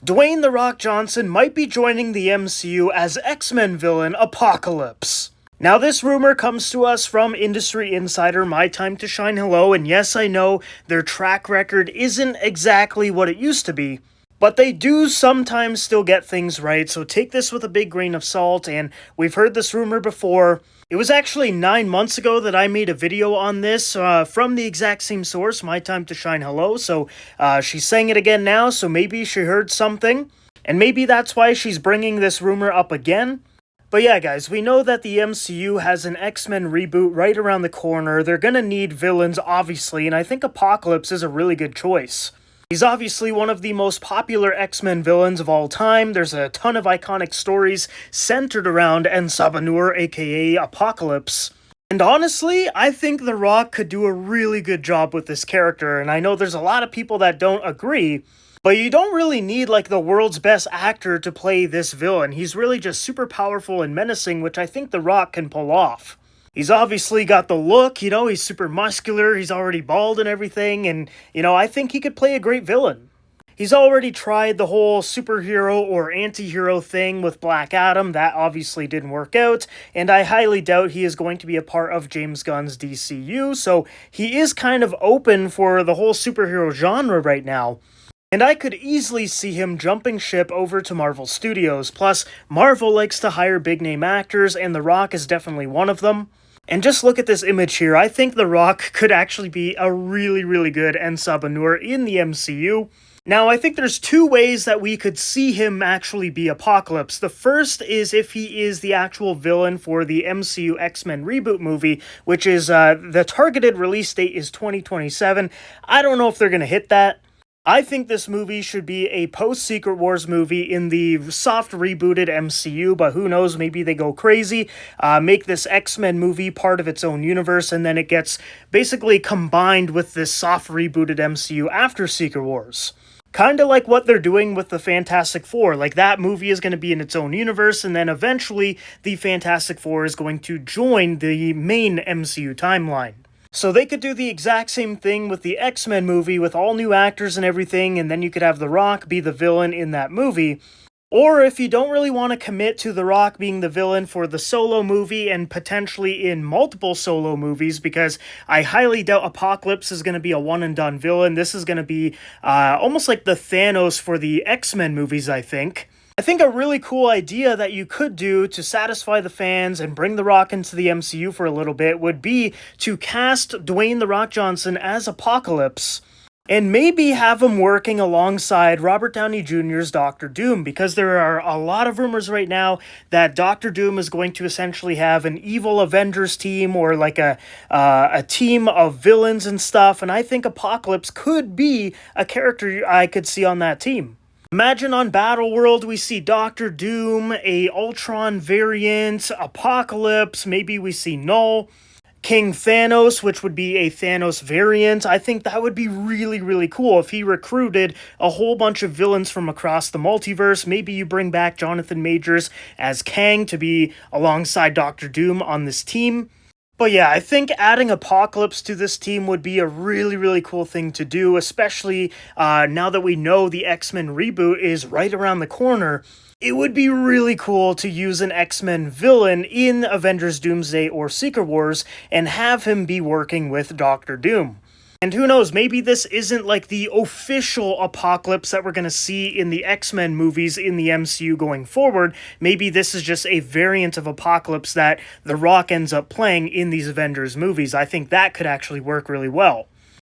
Dwayne "The Rock" Johnson might be joining the MCU as X-Men villain Apocalypse. Now, this rumor comes to us from industry insider My Time to Shine Hello, and yes, I know their track record isn't exactly what it used to be, but they do sometimes still get things right, so take this with a big grain of salt, and we've heard this rumor before. It was actually 9 months ago that I made a video on this from the exact same source, My Time to Shine Hello, so she's saying it again now, so maybe she heard something, and maybe that's why she's bringing this rumor up again. But yeah, guys, we know that the MCU has an X-Men reboot right around the corner. They're gonna need villains, obviously, and I think Apocalypse is a really good choice. He's obviously one of the most popular X-Men villains of all time. There's a ton of iconic stories centered around Ensabanur, aka Apocalypse. And honestly, I think The Rock could do a really good job with this character, and I know there's a lot of people that don't agree, but you don't really need, like, the world's best actor to play this villain. He's really just super powerful and menacing, which I think The Rock can pull off. He's obviously got the look, he's super muscular, he's already bald and everything, and, I think he could play a great villain. He's already tried the whole superhero or anti-hero thing with Black Adam. That obviously didn't work out, and I highly doubt he is going to be a part of James Gunn's DCU, so he is kind of open for the whole superhero genre right now. And I could easily see him jumping ship over to Marvel Studios. Plus, Marvel likes to hire big-name actors, and The Rock is definitely one of them. And just look at this image here. I think The Rock could actually be a really, really good Ensabanur in the MCU. Now, I think there's two ways that we could see him actually be Apocalypse. The first is if he is the actual villain for the MCU X-Men Reboot movie, which is, the targeted release date is 2027. I don't know if they're gonna hit that. I think this movie should be a post-Secret Wars movie in the soft rebooted MCU, but who knows, maybe they go crazy, make this X-Men movie part of its own universe, and then it gets basically combined with this soft rebooted MCU after Secret Wars. Kind of like what they're doing with the Fantastic Four. Like, that movie is going to be in its own universe, and then eventually the Fantastic Four is going to join the main MCU timeline. So they could do the exact same thing with the X-Men movie with all new actors and everything, and then you could have The Rock be the villain in that movie. Or if you don't really want to commit to The Rock being the villain for the solo movie and potentially in multiple solo movies, because I highly doubt Apocalypse is going to be a one-and-done villain. This is going to be almost like the Thanos for the X-Men movies, I think. I think a really cool idea that you could do to satisfy the fans and bring The Rock into the MCU for a little bit would be to cast Dwayne "The Rock" Johnson as Apocalypse, and maybe have him working alongside Robert Downey Jr.'s Doctor Doom, because there are a lot of rumors right now that Doctor Doom is going to essentially have an evil Avengers team, or like a team of villains and stuff, and I think Apocalypse could be a character I could see on that team. Imagine on Battleworld we see Doctor Doom, a Ultron variant, Apocalypse, maybe we see Null, King Thanos, which would be a Thanos variant. I think that would be really, really cool if he recruited a whole bunch of villains from across the multiverse. Maybe you bring back Jonathan Majors as Kang to be alongside Doctor Doom on this team. But yeah, I think adding Apocalypse to this team would be a really, really cool thing to do, especially now that we know the X-Men reboot is right around the corner. It would be really cool to use an X-Men villain in Avengers Doomsday or Secret Wars and have him be working with Doctor Doom. And who knows, maybe this isn't like the official Apocalypse that we're going to see in the X-Men movies in the MCU going forward. Maybe this is just a variant of Apocalypse that The Rock ends up playing in these Avengers movies. I think that could actually work really well.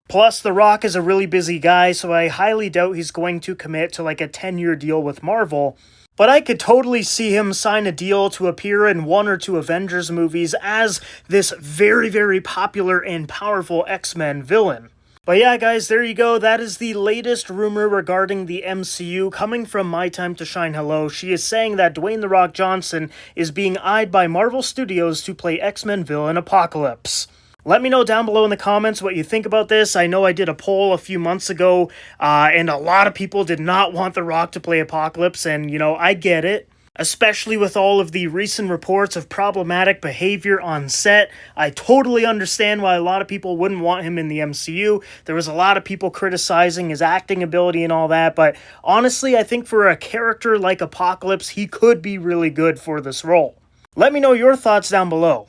Plus, The Rock is a really busy guy, so I highly doubt he's going to commit to like a 10-year deal with Marvel. But I could totally see him sign a deal to appear in one or two Avengers movies as this very, very popular and powerful X-Men villain. But yeah, guys, there you go. That is the latest rumor regarding the MCU coming from My Time to Shine Hello. She is saying that Dwayne "The Rock" Johnson is being eyed by Marvel Studios to play X-Men villain Apocalypse. Let me know down below in the comments what you think about this. I know I did a poll a few months ago, and a lot of people did not want The Rock to play Apocalypse, and, I get it. Especially with all of the recent reports of problematic behavior on set. I totally understand why a lot of people wouldn't want him in the MCU. There was a lot of people criticizing his acting ability and all that, but honestly, I think for a character like Apocalypse, he could be really good for this role. Let me know your thoughts down below.